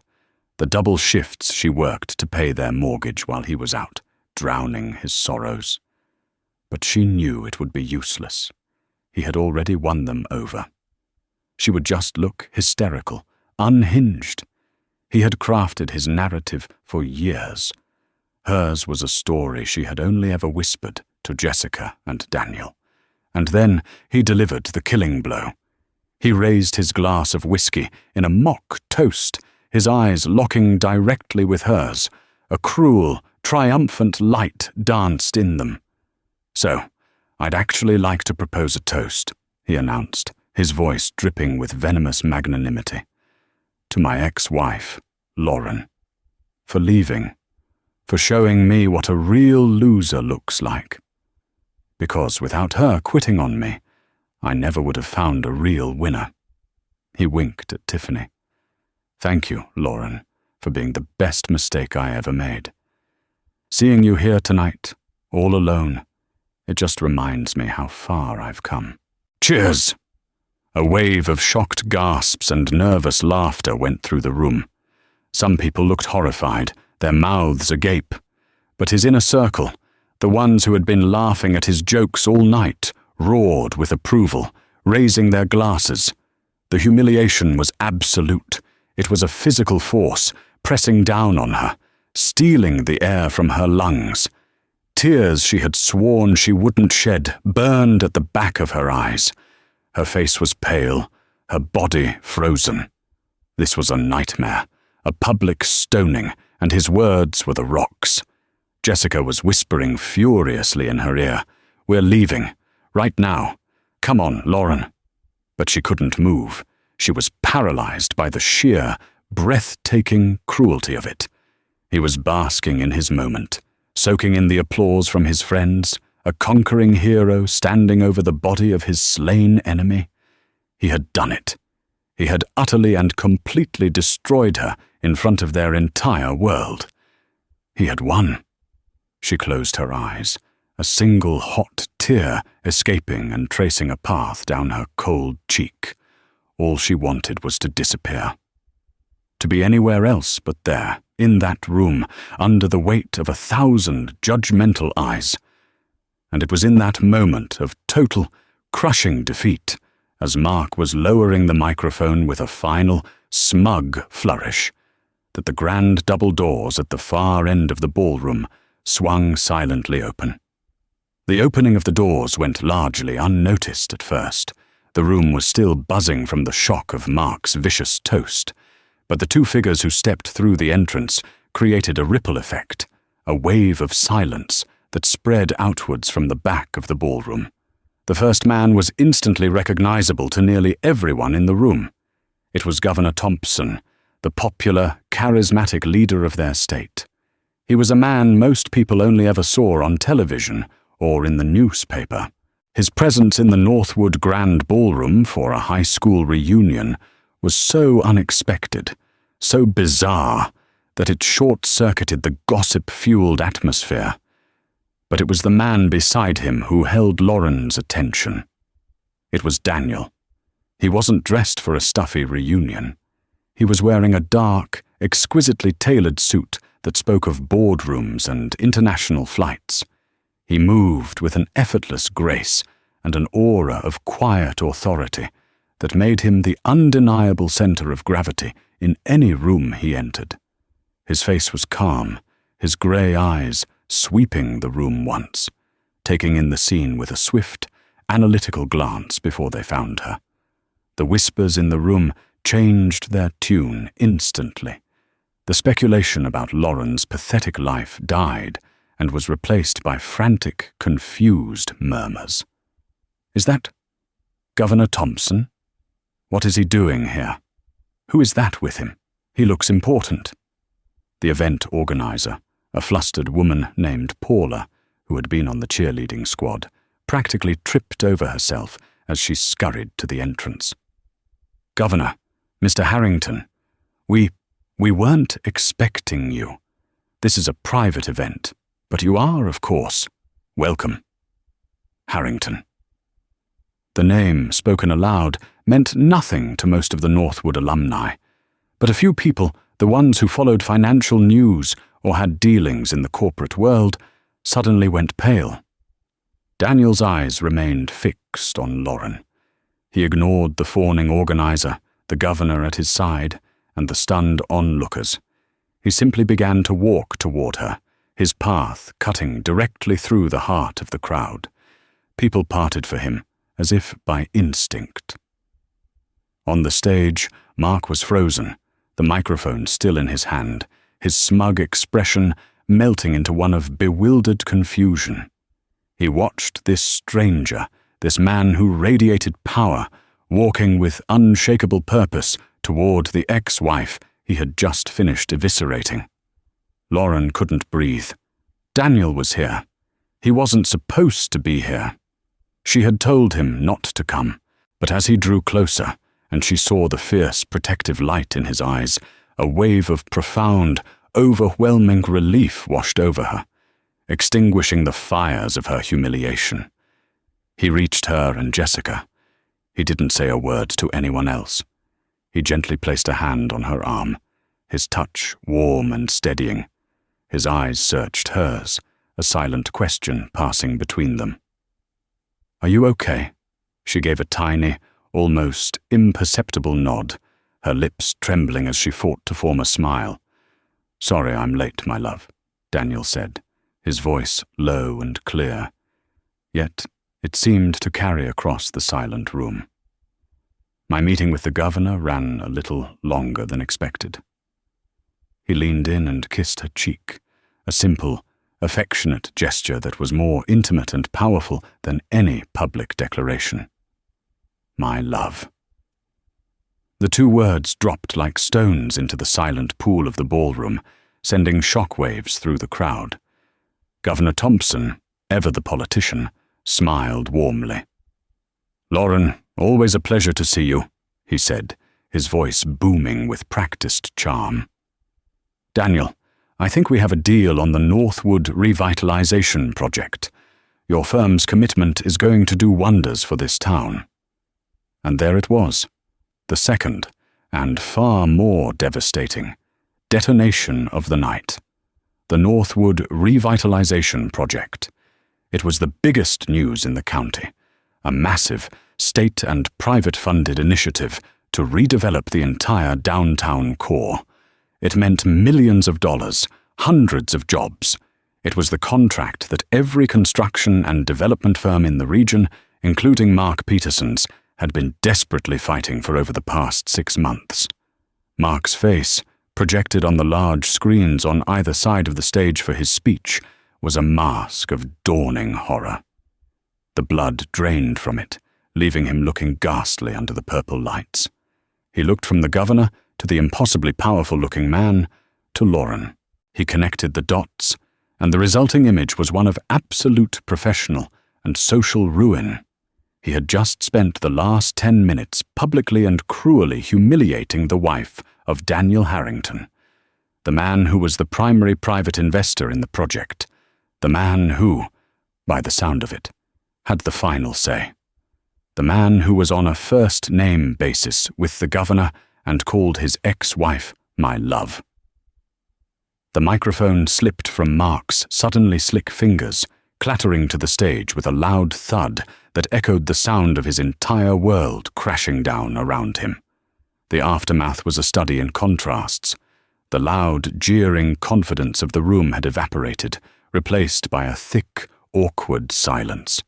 the double shifts she worked to pay their mortgage while he was out, drowning his sorrows. But she knew it would be useless. He had already won them over. She would just look hysterical, unhinged. He had crafted his narrative for years. Hers was a story she had only ever whispered to Jessica and Daniel. And then he delivered the killing blow. He raised his glass of whiskey in a mock toast, his eyes locking directly with hers. A cruel, triumphant light danced in them. "So, I'd actually like to propose a toast," he announced, his voice dripping with venomous magnanimity. "To my ex-wife, Lauren, for leaving, for showing me what a real loser looks like. Because without her quitting on me, I never would have found a real winner." He winked at Tiffany. "Thank you, Lauren, for being the best mistake I ever made. Seeing you here tonight, all alone, it just reminds me how far I've come." "Cheers!" A wave of shocked gasps and nervous laughter went through the room. Some people looked horrified, their mouths agape. But his inner circle, the ones who had been laughing at his jokes all night, roared with approval, raising their glasses. The humiliation was absolute. It was a physical force, pressing down on her, stealing the air from her lungs. Tears she had sworn she wouldn't shed burned at the back of her eyes. Her face was pale, her body frozen. This was a nightmare, a public stoning, and his words were the rocks. Jessica was whispering furiously in her ear, "We're leaving, right now. Come on, Lauren." But she couldn't move. She was paralyzed by the sheer, breathtaking cruelty of it. He was basking in his moment, soaking in the applause from his friends, a conquering hero standing over the body of his slain enemy. He had done it. He had utterly and completely destroyed her in front of their entire world. He had won. She closed her eyes, a single hot tear escaping and tracing a path down her cold cheek. All she wanted was to disappear. To be anywhere else but there, in that room, under the weight of 1,000 judgmental eyes. And it was in that moment of total, crushing defeat, as Mark was lowering the microphone with a final, smug flourish, that the grand double doors at the far end of the ballroom swung silently open. The opening of the doors went largely unnoticed at first. The room was still buzzing from the shock of Mark's vicious toast, but the two figures who stepped through the entrance created a ripple effect, a wave of silence that spread outwards from the back of the ballroom. The first man was instantly recognizable to nearly everyone in the room. It was Governor Thompson, the popular, charismatic leader of their state. He was a man most people only ever saw on television or in the newspaper. His presence in the Northwood Grand Ballroom for a high school reunion was so unexpected, so bizarre, that it short-circuited the gossip-fueled atmosphere. But it was the man beside him who held Lauren's attention. It was Daniel. He wasn't dressed for a stuffy reunion. He was wearing a dark, exquisitely tailored suit that spoke of boardrooms and international flights. He moved with an effortless grace and an aura of quiet authority that made him the undeniable center of gravity in any room he entered. His face was calm, his grey eyes sweeping the room once, taking in the scene with a swift, analytical glance before they found her. The whispers in the room changed their tune instantly. The speculation about Lauren's pathetic life died and was replaced by frantic, confused murmurs. "Is that Governor Thompson? What is he doing here? Who is that with him? He looks important." The event organizer, a flustered woman named Paula, who had been on the cheerleading squad, practically tripped over herself as she scurried to the entrance. "Governor, Mr. Harrington, we weren't expecting you. This is a private event, but you are, of course, welcome. Harrington." The name, spoken aloud, meant nothing to most of the Northwood alumni, but a few people, the ones who followed financial news or had dealings in the corporate world, suddenly went pale. Daniel's eyes remained fixed on Lauren. He ignored the fawning organizer, the governor at his side, and the stunned onlookers. He simply began to walk toward her, his path cutting directly through the heart of the crowd. People parted for him, as if by instinct. On the stage, Mark was frozen, the microphone still in his hand, his smug expression melting into one of bewildered confusion. He watched this stranger, this man who radiated power, walking with unshakable purpose toward the ex-wife he had just finished eviscerating. Lauren couldn't breathe. Daniel was here. He wasn't supposed to be here. She had told him not to come, but as he drew closer and she saw the fierce protective light in his eyes, a wave of profound, overwhelming relief washed over her, extinguishing the fires of her humiliation. He reached her and Jessica. He didn't say a word to anyone else. He gently placed a hand on her arm, his touch warm and steadying. His eyes searched hers, a silent question passing between them. "Are you okay?" She gave a tiny, almost imperceptible nod, her lips trembling as she fought to form a smile. "Sorry I'm late, my love," Daniel said, his voice low and clear. Yet it seemed to carry across the silent room. "My meeting with the governor ran a little longer than expected." He leaned in and kissed her cheek, a simple, affectionate gesture that was more intimate and powerful than any public declaration. "My love." The two words dropped like stones into the silent pool of the ballroom, sending shockwaves through the crowd. Governor Thompson, ever the politician, smiled warmly. "Lauren, always a pleasure to see you," he said, his voice booming with practiced charm. "Daniel, I think we have a deal on the Northwood Revitalization Project. Your firm's commitment is going to do wonders for this town." And there it was, the second, and far more devastating, detonation of the night. The Northwood Revitalization Project. It was the biggest news in the county, a massive state and private-funded initiative to redevelop the entire downtown core. It meant millions of dollars, hundreds of jobs. It was the contract that every construction and development firm in the region, including Mark Peterson's, had been desperately fighting for over the past 6 months. Mark's face, projected on the large screens on either side of the stage for his speech, was a mask of dawning horror. The blood drained from it, leaving him looking ghastly under the purple lights. He looked from the governor to the impossibly powerful-looking man to Lauren. He connected the dots, and the resulting image was one of absolute professional and social ruin. He had just spent the last 10 minutes publicly and cruelly humiliating the wife of Daniel Harrington, the man who was the primary private investor in the project, the man who, by the sound of it, had the final say, the man who was on a first-name basis with the governor and called his ex-wife my love. The microphone slipped from Mark's suddenly slick fingers, clattering to the stage with a loud thud that echoed the sound of his entire world crashing down around him. The aftermath was a study in contrasts. The loud, jeering confidence of the room had evaporated, replaced by a thick, awkward silence.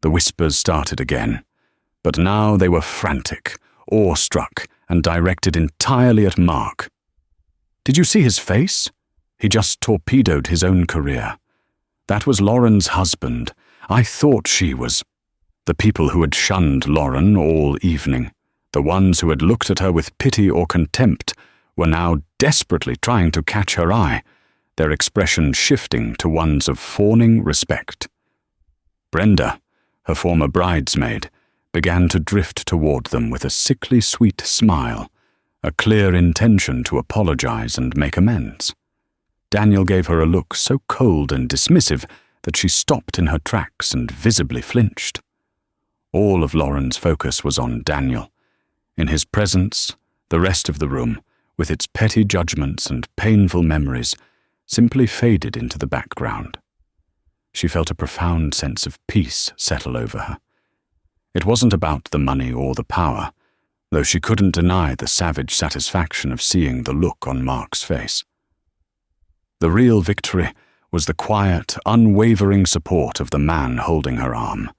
The whispers started again, but now they were frantic, awestruck, and directed entirely at Mark. Did you see his face? He just torpedoed his own career. That was Lauren's husband. I thought she was. The people who had shunned Lauren all evening, the ones who had looked at her with pity or contempt, were now desperately trying to catch her eye, their expression shifting to ones of fawning respect. Brenda, her former bridesmaid, began to drift toward them with a sickly sweet smile, a clear intention to apologize and make amends. Daniel gave her a look so cold and dismissive that she stopped in her tracks and visibly flinched. All of Lauren's focus was on Daniel. In his presence, the rest of the room, with its petty judgments and painful memories, simply faded into the background. She felt a profound sense of peace settle over her. It wasn't about the money or the power, though she couldn't deny the savage satisfaction of seeing the look on Mark's face. The real victory was the quiet, unwavering support of the man holding her arm.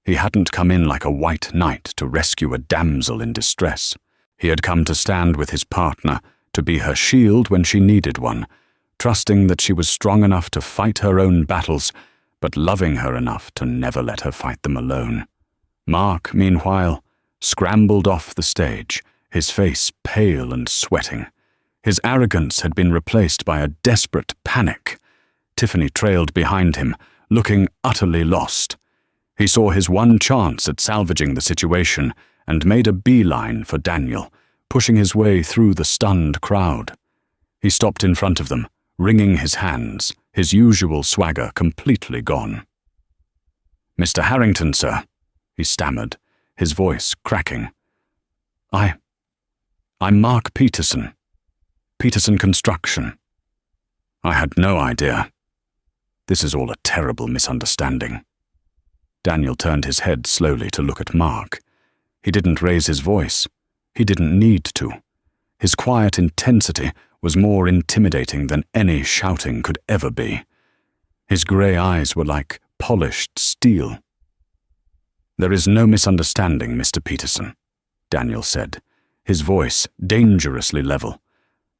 He hadn't come in like a white knight to rescue a damsel in distress. He had come to stand with his partner, to be her shield when she needed one, trusting that she was strong enough to fight her own battles, but loving her enough to never let her fight them alone. Mark, meanwhile, scrambled off the stage, his face pale and sweating. His arrogance had been replaced by a desperate panic. Tiffany trailed behind him, looking utterly lost. He saw his one chance at salvaging the situation and made a beeline for Daniel, pushing his way through the stunned crowd. He stopped in front of them, wringing his hands, his usual swagger completely gone. "Mr. Harrington, sir," he stammered, his voice cracking. I'm Mark Peterson. Peterson Construction. I had no idea. This is all a terrible misunderstanding." Daniel turned his head slowly to look at Mark. He didn't raise his voice. He didn't need to. His quiet intensity was more intimidating than any shouting could ever be. His grey eyes were like polished steel. "There is no misunderstanding, Mr. Peterson," Daniel said, his voice dangerously level.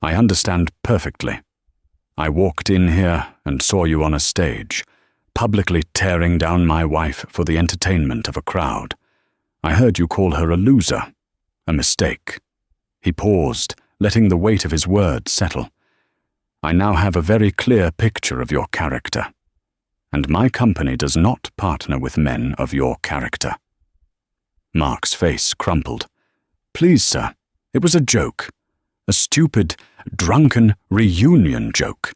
"I understand perfectly. I walked in here and saw you on a stage, publicly tearing down my wife for the entertainment of a crowd. I heard you call her a loser, a mistake." He paused, letting the weight of his words settle. "I now have a very clear picture of your character, and my company does not partner with men of your character." Mark's face crumpled. "Please, sir, it was a joke. A stupid, drunken reunion joke."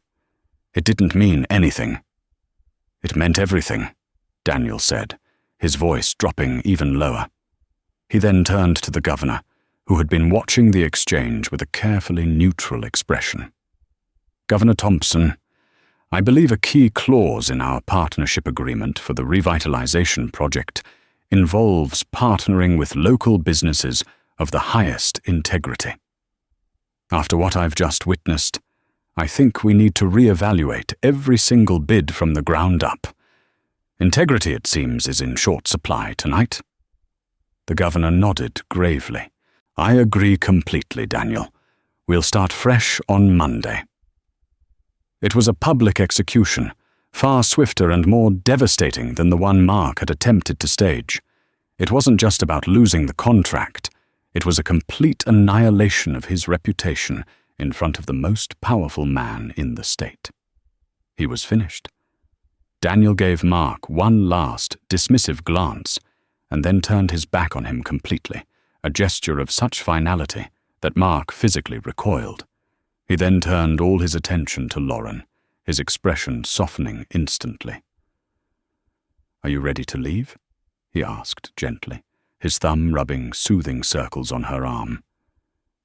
It didn't mean anything. It meant everything, Daniel said, his voice dropping even lower. He then turned to the governor, who had been watching the exchange with a carefully neutral expression. Governor Thompson, I believe a key clause in our partnership agreement for the revitalization project involves partnering with local businesses of the highest integrity. After what I've just witnessed, I think we need to reevaluate every single bid from the ground up. Integrity, it seems, is in short supply tonight. The governor nodded gravely. I agree completely, Daniel. We'll start fresh on Monday. It was a public execution, far swifter and more devastating than the one Mark had attempted to stage. It wasn't just about losing the contract. It was a complete annihilation of his reputation in front of the most powerful man in the state. He was finished. Daniel gave Mark one last, dismissive glance, and then turned his back on him completely, a gesture of such finality that Mark physically recoiled. He then turned all his attention to Lauren, his expression softening instantly. Are you ready to leave? He asked gently, his thumb rubbing soothing circles on her arm.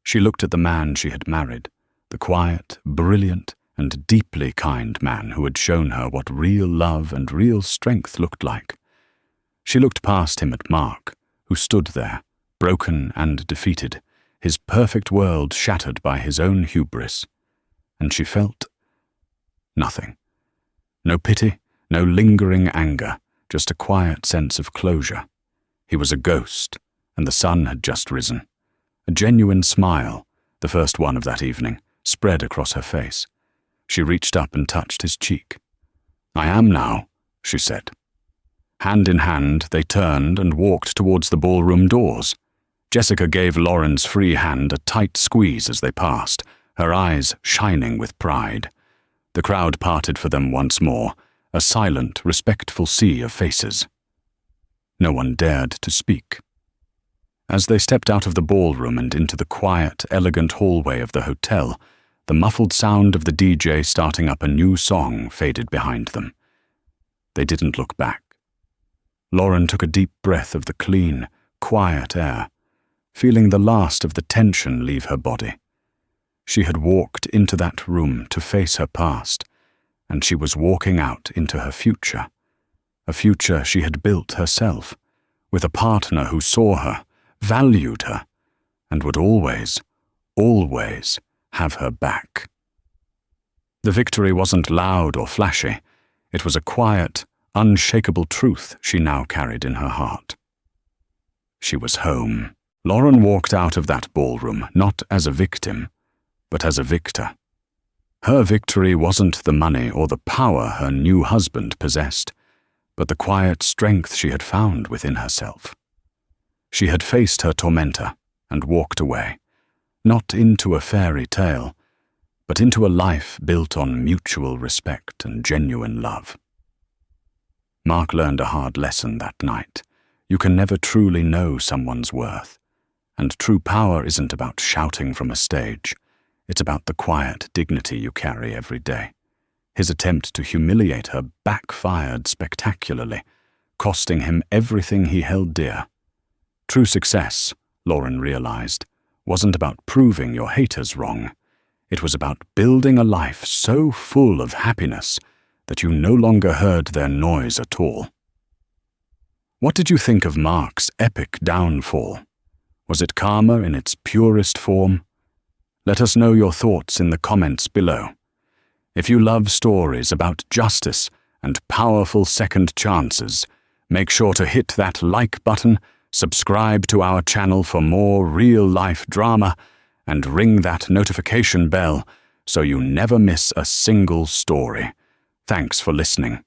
She looked at the man she had married, the quiet, brilliant, and deeply kind man who had shown her what real love and real strength looked like. She looked past him at Mark, who stood there, broken and defeated, his perfect world shattered by his own hubris, and she felt nothing. No pity, no lingering anger, just a quiet sense of closure. He was a ghost, and the sun had just risen. A genuine smile, the first one of that evening, spread across her face. She reached up and touched his cheek. I am now, she said. Hand in hand, they turned and walked towards the ballroom doors. Jessica gave Lauren's free hand a tight squeeze as they passed, her eyes shining with pride. The crowd parted for them once more, a silent, respectful sea of faces. No one dared to speak. As they stepped out of the ballroom and into the quiet, elegant hallway of the hotel, the muffled sound of the DJ starting up a new song faded behind them. They didn't look back. Lauren took a deep breath of the clean, quiet air, feeling the last of the tension leave her body. She had walked into that room to face her past, and she was walking out into her future, a future she had built herself, with a partner who saw her, valued her, and would always, always have her back. The victory wasn't loud or flashy. It was a quiet, unshakable truth she now carried in her heart. She was home. Lauren walked out of that ballroom not as a victim, but as a victor. Her victory wasn't the money or the power her new husband possessed, but the quiet strength she had found within herself. She had faced her tormentor and walked away, not into a fairy tale, but into a life built on mutual respect and genuine love. Mark learned a hard lesson that night. You can never truly know someone's worth. And true power isn't about shouting from a stage. It's about the quiet dignity you carry every day. His attempt to humiliate her backfired spectacularly, costing him everything he held dear. True success, Lauren realized, wasn't about proving your haters wrong. It was about building a life so full of happiness that you no longer heard their noise at all. What did you think of Mark's epic downfall? Was it karma in its purest form? Let us know your thoughts in the comments below. If you love stories about justice and powerful second chances, make sure to hit that like button, subscribe to our channel for more real-life drama, and ring that notification bell so you never miss a single story. Thanks for listening.